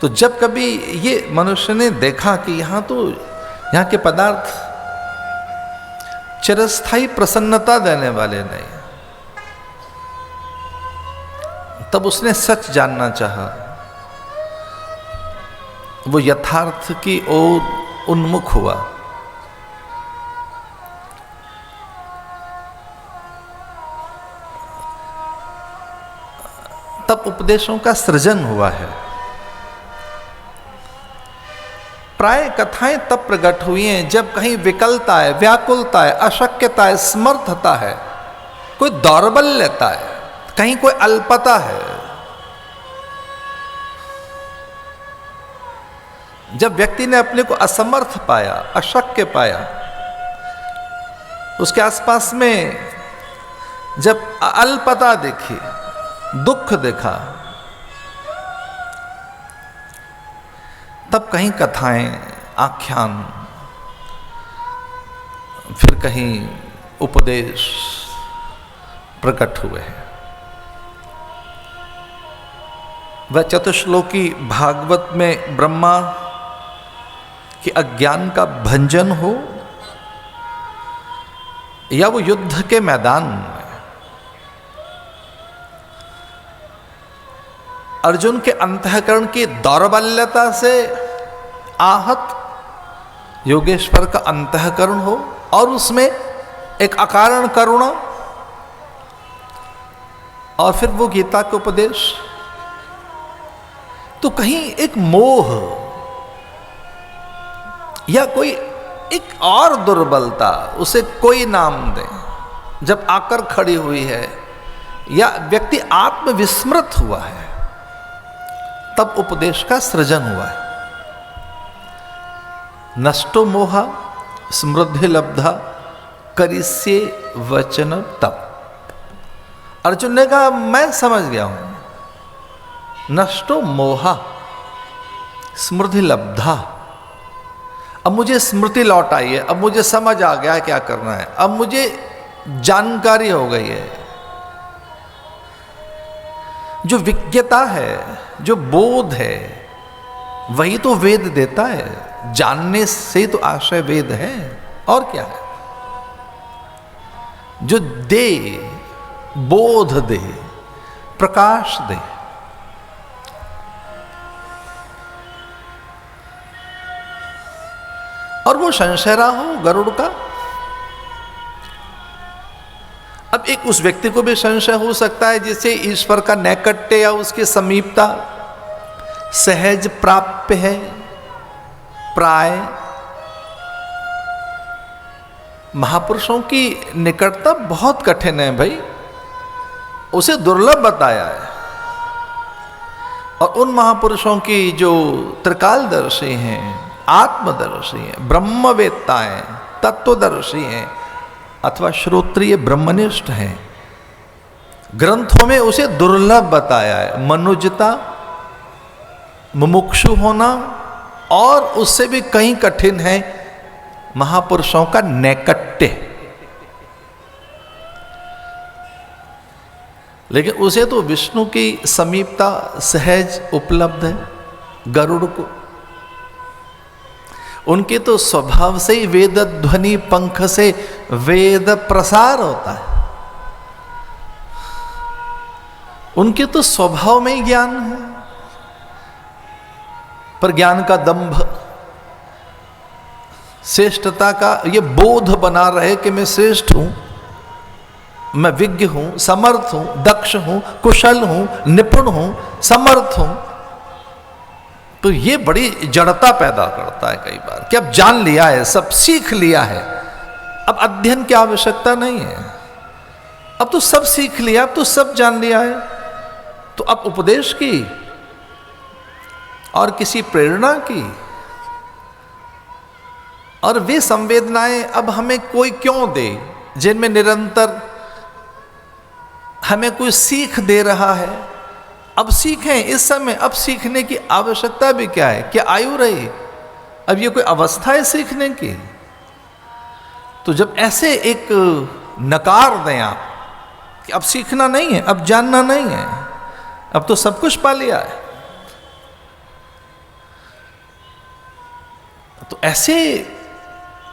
तो जब कभी ये मनुष्य ने देखा कि यहाँ के पदार्थ चिरस्थायी प्रसन्नता देने वाले नहीं, तब उसने सच जानना चाहा, वो यथार्थ की ओर उन्मुख हुआ। तब उपदेशों का सृजन हुआ है। प्राय कथाएं तब प्रकट हुई हैं जब कहीं विकलता है, व्याकुलता है, अशक्यता है, समर्थता है, कोई दौर्बल्यता है, कहीं कोई अल्पता है। जब व्यक्ति ने अपने को असमर्थ पाया, अशक्य पाया, उसके आसपास में जब अल्पता देखी, दुख देखा, तब कहीं कथाएं, आख्यान, फिर कहीं उपदेश प्रकट हुए हैं। वह चतुश्लोकी भागवत में ब्रह्मा कि अज्ञान का भंजन हो, या वो युद्ध के मैदान में अर्जुन के अंतःकरण की दौर्बल्यता से आहत योगेश्वर का अंतःकरण हो, और उसमें एक अकारण करुणा, और फिर वो गीता का उपदेश। तो कहीं एक मोह या कोई एक और दुर्बलता, उसे कोई नाम दे, जब आकर खड़ी हुई है, या व्यक्ति आत्मविस्मृत हुआ है, तब उपदेश का सृजन हुआ है। नष्टो मोहा समृद्धि लब्धा करिष्ये वचन तप। अर्जुन ने कहा मैं समझ गया हूं, नष्टो मोहा समृद्धि लब्धा, अब मुझे स्मृति लौट आई है, अब मुझे समझ आ गया क्या करना है, अब मुझे जानकारी हो गई है। जो विज्ञता है, जो बोध है, वही तो वेद देता है। जानने से तो आशय वेद है, और क्या है? जो दे, बोध दे, प्रकाश दे। और वो संशय रहा हो गरुड़ का। अब एक उस व्यक्ति को भी संशय हो सकता है जिसे ईश्वर का नैकट्य या उसकी समीपता सहज प्राप्य है, प्राय। महापुरुषों की निकटता बहुत कठिन है भाई, उसे दुर्लभ बताया है। और उन महापुरुषों की जो त्रिकालदर्शी हैं, आत्मदर्शी हैं, ब्रह्मवेत्ता हैं, तत्वदर्शी हैं, अथवा श्रोत्रिय ब्रह्मनिष्ठ हैं, ग्रंथों में उसे दुर्लभ बताया है। मनुजता, मुमुक्षु होना, और उससे भी कहीं कठिन है महापुरुषों का नैकट्य। लेकिन उसे तो विष्णु की समीपता सहज उपलब्ध है। गरुड़ को उनके तो स्वभाव से ही वेद ध्वनि पंख से वेद प्रसार होता है। उनके तो स्वभाव में ही ज्ञान है, पर ज्ञान का दंभ, श्रेष्ठता का ये बोध बना रहे कि मैं श्रेष्ठ हूं, मैं विज्ञ हूं, समर्थ हूं, दक्ष हूं, कुशल हूं, निपुण हूं, समर्थ हूं। तो ये बड़ी जड़ता पैदा करता है कई बार कि अब जान लिया है, सब सीख लिया है, अब अध्ययन की आवश्यकता नहीं है, अब तो सब सीख लिया, अब तो सब जान लिया है। तो अब उपदेश की और किसी प्रेरणा की और वे संवेदनाएं अब हमें कोई क्यों दे जिनमें निरंतर हमें कोई सीख दे रहा है। अब सीखें इस समय, अब सीखने की आवश्यकता भी क्या है, क्या आयु रही, अब ये कोई अवस्था है सीखने की। तो जब ऐसे एक नकार दें आप कि अब सीखना नहीं है, अब जानना नहीं है, अब तो सब कुछ पा लिया है, तो ऐसे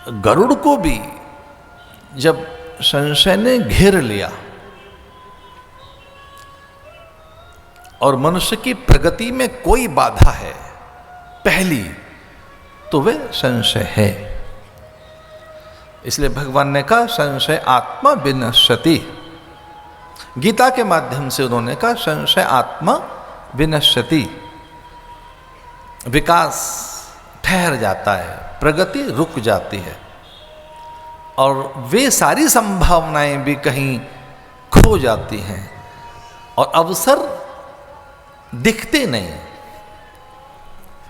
गरुड़ को भी जब संशय ने घेर लिया और मनुष्य की प्रगति में कोई बाधा है पहली, तो वे संशय है। इसलिए भगवान ने कहा संशय आत्मा विनश्यति। गीता के माध्यम से उन्होंने कहा संशय आत्मा विनश्यति। विकास ठहर जाता है, प्रगति रुक जाती है और वे सारी संभावनाएं भी कहीं खो जाती हैं और अवसर दिखते नहीं।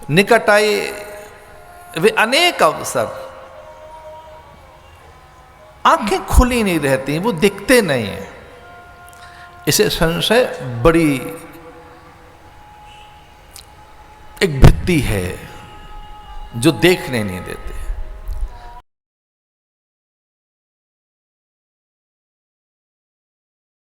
निकट आए वे अनेक अवसर, आंखें खुली नहीं रहती, वो दिखते नहीं है। इसे संशय बड़ी एक भित्ति है जो देखने नहीं देते।